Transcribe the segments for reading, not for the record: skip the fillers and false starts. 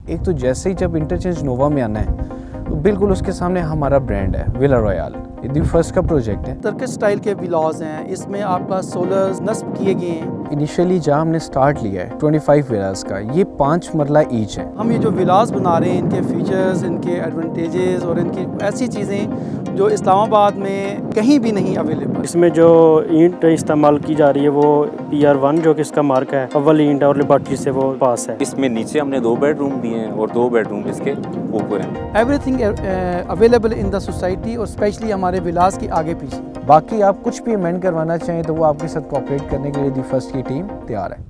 एक तो जैसे ही जब इंटरचेंज नोवा में आना है तो बिल्कुल उसके सामने हमारा ब्रांड है विला रॉयल। ये दी फर्स्ट का प्रोजेक्ट है। टर्किश स्टाइल के विलाज हैं, इसमें आपका सोलर नस्ब किए गए हैं। इनिशियली जहाँ हमने स्टार्ट लिया है 25 विलास का, ये 5 मरला ईच है। हम ये जो विलाज बना रहे हैं, इनके फीचर्स, इनके एडवांटेजेस और इनकी ऐसी चीज़ें जो इस्लामाबाद में कहीं भी नहीं अवेलेबल। इसमें जो ईंट इस्तेमाल की जा रही है वो PR1 जो कि इसका मार्क है, अव्वल ईंट और लेबॉर्ट्री से वो पास है। इसमें नीचे हमने 2 बेडरूम दिए हैं और 2 बेडरूम इसके ऊपर हैं। Everything available in the society और स्पेशली हमारे विलास के आगे पीछे। बाकी आप कुछ भी अमेंड करवाना चाहें तो वो आपके साथ कोऑपरेट करने के लिए दी फर्स्ट की टीम तैयार है।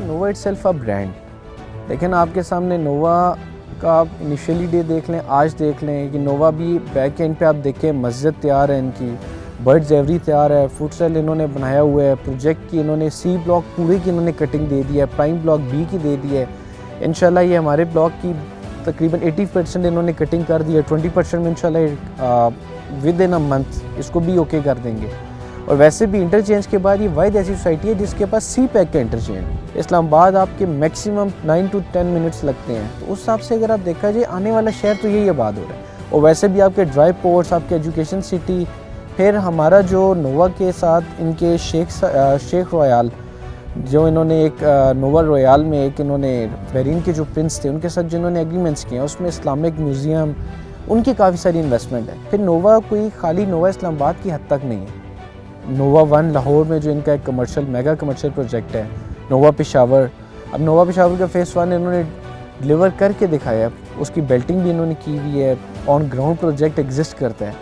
नोवा इटसेल्फ अ ब्रांड। लेकिन आपके सामने नोवा का आप इनिशियली डे देख लें, आज देख लें कि नोवा भी बैक एंड पे आप देखें मस्जिद तैयार है इनकी, बर्ड्स एवरी तैयार है, फूड सेल इन्होंने बनाया हुआ है, प्रोजेक्ट की इन्होंने C ब्लॉक पूरे की इन्होंने कटिंग दे दी है, प्राइम ब्लॉक B की दे दी है। इंशाल्लाह ये हमारे ब्लॉक की तकरीबन 80% इन्होंने कटिंग कर दी है। 20% में इंशाल्लाह विद इन अ मंथ इसको भी ओके कर देंगे। और वैसे भी इंटरचेंज के बाद ये वाहिद ऐसी सोसाइटी है जिसके पास C पैक का इंटरचेंज है। इस्लामाबाद आपके मैक्सिमम 9 to 10 मिनट्स लगते हैं, तो उस हिसाब से अगर आप देखा जाए आने वाला शहर तो यही आबाद हो रहा है। और वैसे भी आपके ड्राइव पोर्ट्स, आपके एजुकेशन सिटी, फिर हमारा जो नोवा के साथ इनके शेख रॉयल जो इन्होंने एक नोवा रॉयल में एक इन्होंने बहरीन के जो प्रिंस थे उनके साथ जिन्होंने एग्रीमेंट्स किए हैं, उसमें इस्लामिक म्यूज़ियम, उनकी काफ़ी सारी इन्वेस्टमेंट है। फिर नोवा कोई खाली नोवा इस्लामाबाद की हद तक नहीं है। नोवा 1 लाहौर में जो इनका एक मेगा कमर्शियल प्रोजेक्ट है, नोवा पेशावर। अब नोवा पेशावर का फेज़ 1 इन्होंने डिलीवर करके दिखाया है, उसकी बेल्टिंग भी इन्होंने की हुई है, ऑन ग्राउंड प्रोजेक्ट एग्जिस्ट करता है।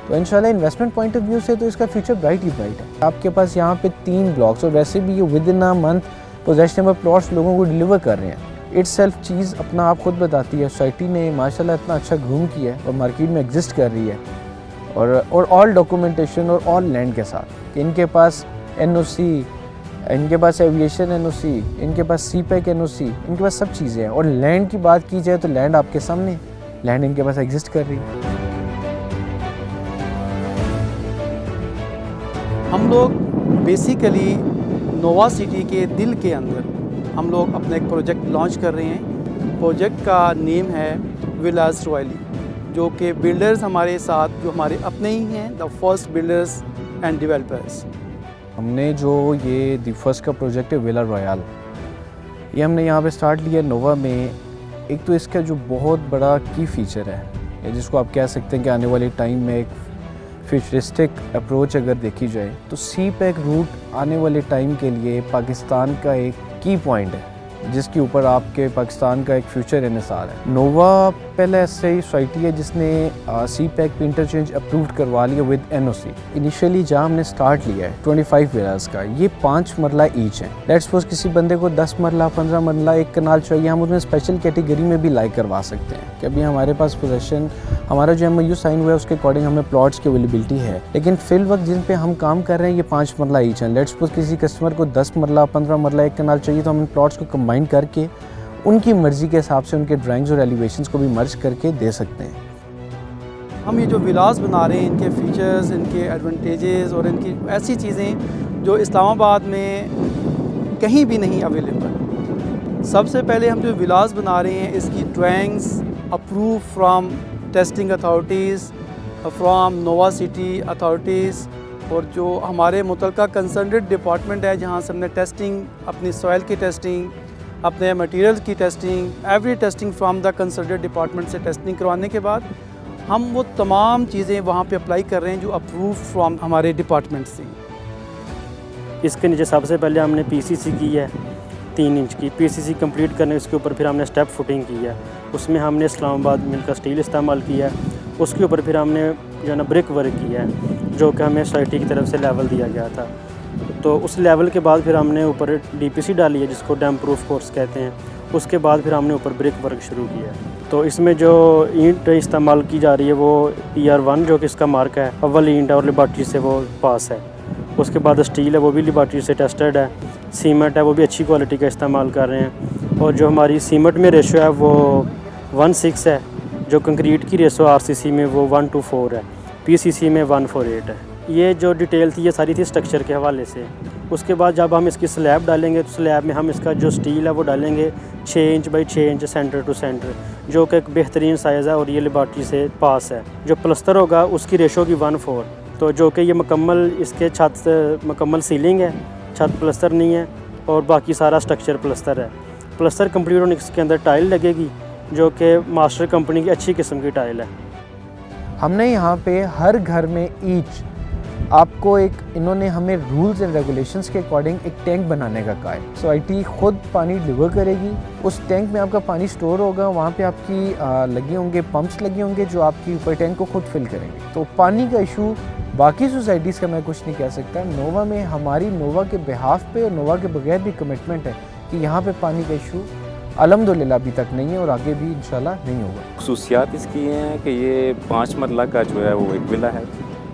तो इंशाल्लाह इन्वेस्टमेंट पॉइंट ऑफ व्यू से तो इसका फ्यूचर ब्राइट ही ब्राइट है। आपके पास यहाँ पे 3 ब्लॉक्स और वैसे भी ये with in a month possessionable plots लोगों को डिलीवर कर रहे हैं। इटसेल्फ चीज़ अपना आप खुद बताती है, सोसाइटी ने माशाल्लाह इतना अच्छा ग्रूम किया है और मार्केट में एग्जिस्ट कर रही है। और ऑल डॉक्यूमेंटेशन और ऑल लैंड के साथ इनके पास NOC, इनके पास एविएशन NOC, इनके पास C पैक NOC, इनके पास सब चीज़ें हैं। और लैंड की बात की जाए तो लैंड आपके सामने, लैंड इनके पास एग्जिस्ट कर रही है। हम लोग बेसिकली नोवा सिटी के दिल के अंदर हम लोग अपना एक प्रोजेक्ट लॉन्च कर रहे हैं। प्रोजेक्ट का नेम है विलाज रॉयली, जो कि बिल्डर्स हमारे साथ जो हमारे अपने ही हैं, the first builders and developers. हमने जो ये दी फर्स्ट का प्रोजेक्ट है विला रॉयल, ये हमने यहाँ पे स्टार्ट लिया नोवा में। एक तो इसका जो बहुत बड़ा की फीचर है, या जिसको आप कह सकते हैं कि आने वाले टाइम में एक फ्यूचरिस्टिक अप्रोच अगर देखी जाए तो C पैक रूट आने वाले टाइम के लिए पाकिस्तान का एक की पॉइंट है जिसके ऊपर आपके पाकिस्तान का एक फ्यूचर इन्हिसार है। नोवा पहले ऐसे ही सोसाइटी है जिसने C पैक पे इंटरचेंज अप्रूव्ड करवा लिया विद NOC। इनिशियली जहाँ हमने स्टार्ट लिया है 25 विलास का, ये 5 मरला ईच है। लेट्स सपोज किसी बंदे को 10 मरला 15 मरला एक कनाल चाहिए, हम उसमें स्पेशल कैटेगरी में भी लाइक करवा सकते हैं कि अभी हमारे पास पोजेशन, हमारा जो MOU साइन हुआ है उसके अकॉर्डिंग हमें प्लॉट्स की अवेलेबिलिटी है। लेकिन फिल वक्त जिन पे हम काम कर रहे हैं ये 5 मरला ईच है। लेट्स सपोज किसी कस्टमर को 10 मरला 15 मरला एक कनाल चाहिए, तो हम इन प्लॉट्स को कंबाइन करके उनकी मर्ज़ी के हिसाब से उनके ड्राइंग्स और एलिवेशंस को भी मर्ज करके दे सकते हैं। हम ये जो विलास बना रहे हैं, इनके फीचर्स, इनके एडवांटेजेस और इनकी ऐसी चीज़ें जो इस्लामाबाद में कहीं भी नहीं अवेलेबल। सबसे पहले हम जो विलास बना रहे हैं इसकी drawings approve from testing authorities, from Nova City authorities, और जो हमारे मुतलका कंसर्नड डिपार्टमेंट है जहाँ से हमने टेस्टिंग, अपनी सॉइल की टेस्टिंग, अपने मटेरियल्स की testing, every testing from the concerned department से टेस्टिंग करवाने के बाद हम वो तमाम चीज़ें वहाँ पे अप्लाई कर रहे हैं जो अप्रूव फ्राम हमारे डिपार्टमेंट से। इसके नीचे सबसे पहले हमने PCC की है 3 इंच की। PCC कंप्लीट करने उसके ऊपर फिर हमने स्टेप फुटिंग की है, उसमें हमने इस्लामाबाद मिल का स्टील इस्तेमाल किया है। उसके ऊपर फिर हमने जो है ना ब्रिक वर्क किया है जो कि हमें सोसाइटी की तरफ से लेवल दिया गया था। तो उस लेवल के बाद फिर हमने ऊपर DPC डाली है जिसको डैम प्रूफ कोर्स कहते हैं, उसके बाद फिर हमने ऊपर ब्रिक वर्क शुरू किया है। तो इसमें जो ईंट इस्तेमाल की जा रही है वो PR1 जो कि इसका मार्क है, अव्वल ईंट है और लेबॉर्ट्री से वो पास है। उसके बाद स्टील है वो भी लेबॉर्ट्री से टेस्टेड है। सीमेंट है वो भी अच्छी क्वालिटी का इस्तेमाल कर रहे हैं। और जो हमारी सीमेंट में रेशो है वो 1:6 है। जो कंक्रीट की रेशो RCC में वो 1:4 है। PCC में 1:8 है। ये जो डिटेल थी ये सारी थी स्ट्रक्चर के हवाले से। उसके बाद जब हम इसकी स्लैब डालेंगे तो स्लैब में हम इसका जो स्टील है वो डालेंगे 6 inch by 6 inch centre to centre, जो कि एक बेहतरीन साइज़ है और ये लेबॉर्ट्री से पास है। जो प्लस्तर होगा उसकी रेशो की 1:4, तो जो कि ये मुकम्मल इसके छत मुकम्मल सीलिंग है, छत प्लस्तर नहीं है और बाकी सारा स्ट्रक्चर प्लस्तर है। प्लस्तर कंप्लीट होने के अंदर टाइल लगेगी जो कि मास्टर कंपनी की अच्छी किस्म की टाइल है। हमने यहाँ पे हर घर में ईच आपको एक इन्होंने हमें रूल्स एंड रेगुलेशंस के अकॉर्डिंग एक टैंक बनाने का कहा है। सोसाइटी खुद पानी डिलीवर करेगी, उस टैंक में आपका पानी स्टोर होगा, वहाँ पे आपकी लगे होंगे पंप्स लगे होंगे जो आपकी ऊपर टैंक को खुद फिल करेंगे। तो पानी का इशू बाकी सोसाइटीज़ का मैं कुछ नहीं कह सकता। नोवा में हमारी नोवा के बिहाफ पे और नोवा के बगैर भी कमिटमेंट है कि यहाँ पे पानी का इशू अल्हम्दुलिल्लाह अभी तक नहीं है और आगे भी इंशाल्लाह नहीं होगा। खसूसियात इसकी ये हैं कि ये 5 मरला का जो है वो एक विला है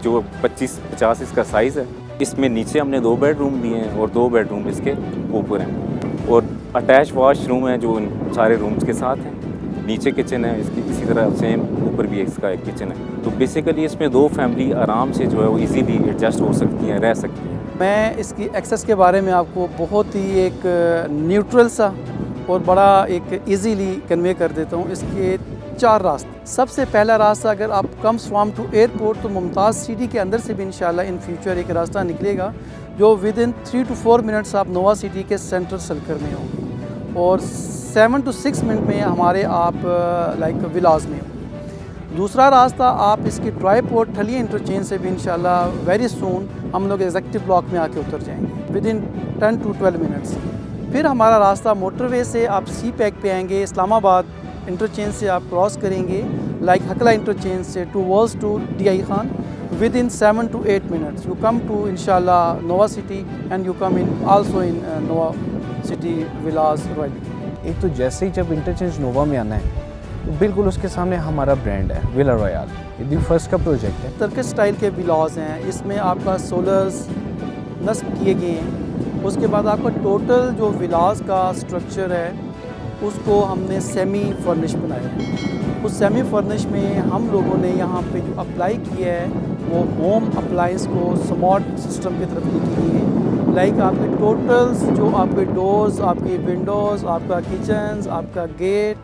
जो 25-50 इसका साइज़ है। इसमें नीचे हमने 2 बेडरूम दिए हैं और 2 बेडरूम इसके ऊपर हैं और अटैच वॉशरूम है जो इन सारे रूम्स के साथ हैं। नीचे किचन है इसकी, इसी तरह सेम ऊपर भी इसका एक किचन है। तो बेसिकली इसमें 2 फैमिली आराम से जो है वो इजीली एडजस्ट हो सकती हैं, रह सकती हैं। मैं इसकी एक्सेस के बारे में आपको बहुत ही एक न्यूट्रल सा और बड़ा एक इजीली कन्वे कर देता हूँ। इसके 4 रास्ते। सबसे पहला रास्ता, अगर आप कम्स फ्रॉम टू एयरपोर्ट तो मुमताज़ सिटी के अंदर से भी इंशाल्लाह इन फ्यूचर एक रास्ता निकलेगा जो विद इन 3 to 4 मिनट्स आप नोवा सिटी के सेंट्रल सर्कल में होंगे और 7 to 6 मिनट में हमारे आप लाइक विलाज में होंगे। दूसरा रास्ता, आप इसकी ट्राईपोर्ट ठलिया इंटरचेंज से भी इंशाल्लाह वेरी सून हम लोग एग्जेक्टिव ब्लॉक में आके उतर जाएंगे विद इन 10 to 12 मिनट्स। फिर हमारा रास्ता मोटरवे से आप CPEC पे आएंगे, इस्लामाबाद इंटरचेंज से आप क्रॉस करेंगे लाइक हकला इंटरचेंज से towards to DI Khan within 7 to 8 minutes you come to इंशाल्लाह Nova City and you come in also in Nova City villas royal. एक तो जैसे ही जब इंटरचेंज नोवा में आना है तो बिल्कुल उसके सामने हमारा ब्रांड है विला रॉयल। ये फर्स्ट का प्रोजेक्ट है। टर्किश स्टाइल के विलास हैं, इसमें आपका सोलर्स नस्ब किए गए हैं। उसके बाद आपका टोटल जो विलास का स्ट्रक्चर है उसको हमने सेमी फर्निश बनाया है। उस सेमी फर्निश में हम लोगों ने यहाँ पे जो अप्लाई किया है वो होम अप्लाइंस को स्मार्ट सिस्टम की तरफ लेके गई है। लाइक आपके टोटल्स जो आपके डोर्स, आपकी विंडोज़, आपका किचन्स, आपका gate,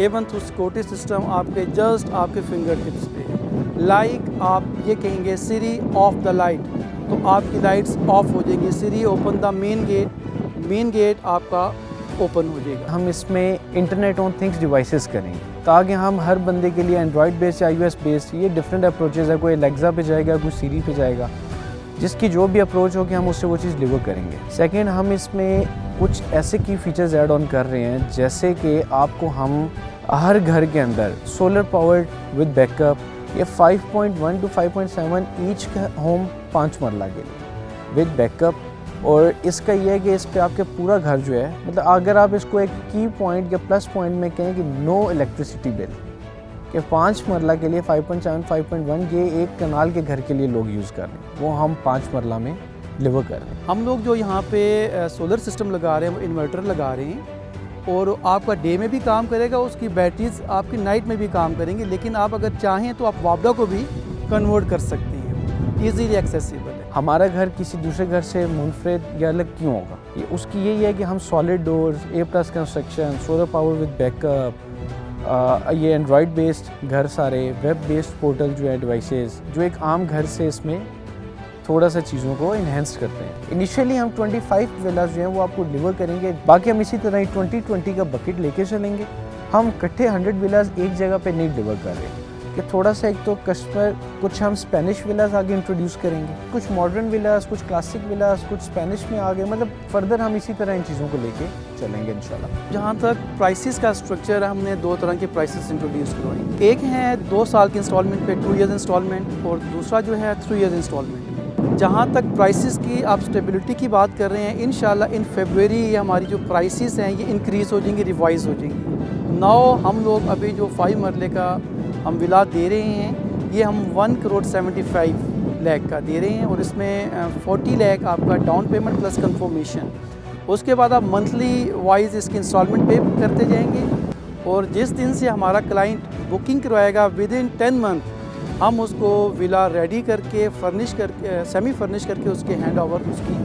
even through security system आपके जस्ट आपके फिंगर टिप्स पे। लाइक आप ये कहेंगे सिरी ऑफ द लाइट तो आपकी लाइट्स ऑफ हो जाएंगी। सिरी ओपन द मेन गेट आपका ओपन हो जाएगा। हम इसमें इंटरनेट ऑन थिंग्स डिवाइसेस करेंगे ताकि हम हर बंदे के लिए एंड्रॉयड बेस्ड या iOS बेस्ड, ये डिफरेंट अप्रोचेस है। कोई एलेक्सा पे जाएगा, कोई सीरी पे जाएगा, जिसकी जो भी अप्रोच होगी हम उससे वो चीज़ डिलीवर करेंगे। सेकंड, हम इसमें कुछ ऐसे की फीचर्स ऐड ऑन कर रहे हैं जैसे कि आपको हम हर घर के अंदर सोलर पावर्ड विद बैकअप, ये 5.1 to 5.7 ईच का होम 5 मरला के लिए विद बैकअप। और इसका ये है कि इस पे आपके पूरा घर जो है, मतलब अगर आप इसको एक की पॉइंट या प्लस पॉइंट में कहें कि नो इलेक्ट्रिसिटी बिल, कि 5 मरला के लिए 5.7 5.1 ये एक कनाल के घर के लिए लोग यूज़ कर रहे हैं, वो हम 5 मरला में डिलीवर कर रहे हैं। हम लोग जो यहाँ पे सोलर सिस्टम लगा रहे हैं वो इन्वर्टर लगा रहे हैं और आपका डे में भी काम करेगा, उसकी बैटरीज आपकी नाइट में भी काम करेंगी। लेकिन आप अगर चाहें तो आप वापडा को भी कन्वर्ट कर सकते हैं, ईजीली एक्सेसिबल है। हमारा घर किसी दूसरे घर से मुनफरद या अलग क्यों होगा, ये उसकी यही है कि हम solid doors, A+ construction, solar power with backup, ये एंड्रॉयड बेस्ड घर, सारे वेब बेस्ड पोर्टल जो है डिवाइसेस, जो एक आम घर से इसमें थोड़ा सा चीज़ों को इन्हेंस करते हैं। इनिशियली हम 25 विलास जो हैं वो आपको डिलीवर करेंगे, बाकी हम इसी तरह ही 2020 का बकेट लेके चलेंगे। हम इकट्ठे 100 विलास एक जगह पे नहीं डिलीवर कर रहे कि थोड़ा सा एक तो कस्टमर, कुछ हम स्पेनिश विलास आगे इंट्रोड्यूस करेंगे, कुछ मॉडर्न विलास, कुछ क्लासिक विलास, कुछ स्पेनिश में आ गए, मतलब फर्दर हम इसी तरह इन चीज़ों को लेके चलेंगे इंशाल्लाह। जहाँ तक प्राइसेस का स्ट्रक्चर है, हमने 2 तरह के प्राइसेस इंट्रोड्यूस करवाए। एक है 2 साल की इंस्टॉलमेंट पे 2 ईयर्स इंस्टॉलमेंट और दूसरा जो है 3 ईयर्स इंस्टॉलमेंट। जहाँ तक प्राइसेस की आप स्टेबिलिटी की बात कर रहे हैं, इंशाल्लाह इन फरवरी ये हमारी जो प्राइसेस हैं ये इंक्रीज़ हो जाएंगी, रिवाइज़ हो जाएंगी। नाउ हम लोग अभी जो 5 मरले का हम विला दे रहे हैं, ये हम 1,75 लाख का दे रहे हैं और इसमें 40 लाख आपका डाउन पेमेंट प्लस कंफर्मेशन। उसके बाद आप मंथली वाइज इसकी इंस्टॉलमेंट पे करते जाएंगे और जिस दिन से हमारा क्लाइंट बुकिंग करवाएगा विद इन 10 मंथ हम उसको विला रेडी करके फर्निश करके सेमी फर्निश करके उसके हैंड ओवर उसकी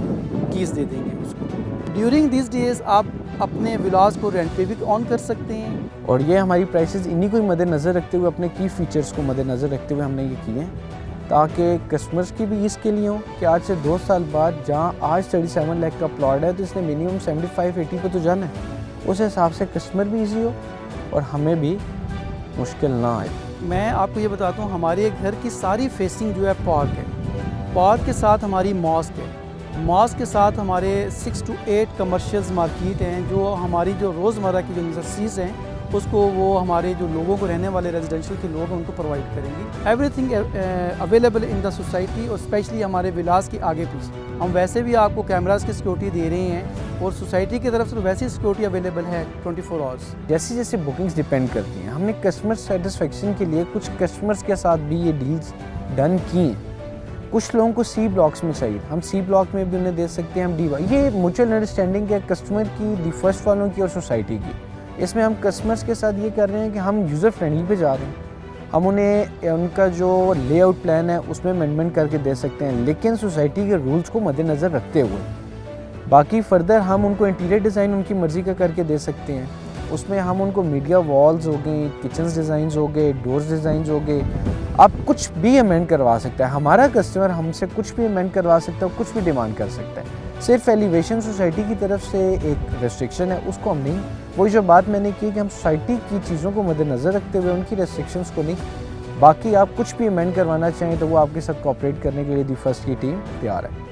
कीज़ दे देंगे उसको। ड्यूरिंग दिस डेज़ आप अपने विलास को रेंट पे भी ऑन कर सकते हैं। और ये हमारी प्राइसेस इन्हीं को मद्देनज़र रखते हुए, अपने की फ़ीचर्स को मद्देनज़र रखते हुए हमने ये किए हैं, ताकि कस्टमर्स की भी इसके लिए हो कि आज से 2 साल बाद जहाँ आज 37 लाख का प्लॉट है तो इसने मिनिमम 75-80 पे तो जाना है, उस हिसाब से कस्टमर भी ईजी हो और हमें भी मुश्किल ना आए। मैं आपको ये बताता हूँ, हमारे घर की सारी फेसिंग जो है पार्क है, पार्क के साथ हमारी मॉस्क है, मॉस्क के साथ हमारे 6 to 8 कमर्शियल्स मार्केट हैं जो हमारी जो रोज़मर्रा की जो नेसेसिटीज़ हैं उसको वो हमारे जो लोगों को रहने वाले रेजिडेंशियल के लोग हैं उनको प्रोवाइड करेंगे। Everything available in the society और स्पेशली हमारे विलास के आगे पीछे हम वैसे भी आपको कैमरास की सिक्योरिटी दे रहे हैं और सोसाइटी की तरफ से वैसी सिक्योरिटी अवेलेबल है 24 आवर्स। जैसे जैसे बुकिंग्स डिपेंड करती हैं, हमने कस्टमर सेटिस्फेक्शन के लिए कुछ कस्टमर्स के साथ भी ये डील्स डन की हैं। कुछ लोगों को सी ब्लॉक्स में चाहिए, हम सी ब्लॉक में भी उन्हें दे सकते हैं, हम डी। ये म्यूचुअल अंडरस्टैंडिंग है कस्टमर की, दी फर्स्ट वालों की और सोसाइटी की। इसमें हम कस्टमर्स के साथ ये कर रहे हैं कि हम यूज़र फ्रेंडली पे जा रहे हैं, हम उन्हें उनका जो लेआउट प्लान है उसमें अमेंडमेंट करके दे सकते हैं, लेकिन सोसाइटी के रूल्स को मद्देनज़र रखते हुए। बाकी फर्दर हम उनको इंटीरियर डिज़ाइन उनकी मर्ज़ी का करके दे सकते हैं, उसमें हम उनको मीडिया वॉल्स हो गई, किचन्स डिज़ाइंस हो गए, डोर्स डिज़ाइंस हो गए, आप कुछ भी अमेंड करवा सकता है। हमारा कस्टमर हमसे कुछ भी अमेंड करवा सकता है, कुछ भी डिमांड कर सकता है। सिर्फ एलिवेशन सोसाइटी की तरफ से एक रेस्ट्रिक्शन है, उसको हम नहीं, वही जो बात मैंने की कि हम सोसाइटी की चीज़ों को मद्देनज़र रखते हुए उनकी रेस्ट्रिक्शंस को नहीं, बाकी आप कुछ भी अमेंड करवाना चाहें तो वो आपके साथ कोऑपरेट करने के लिए दी फर्स्ट की टीम तैयार है।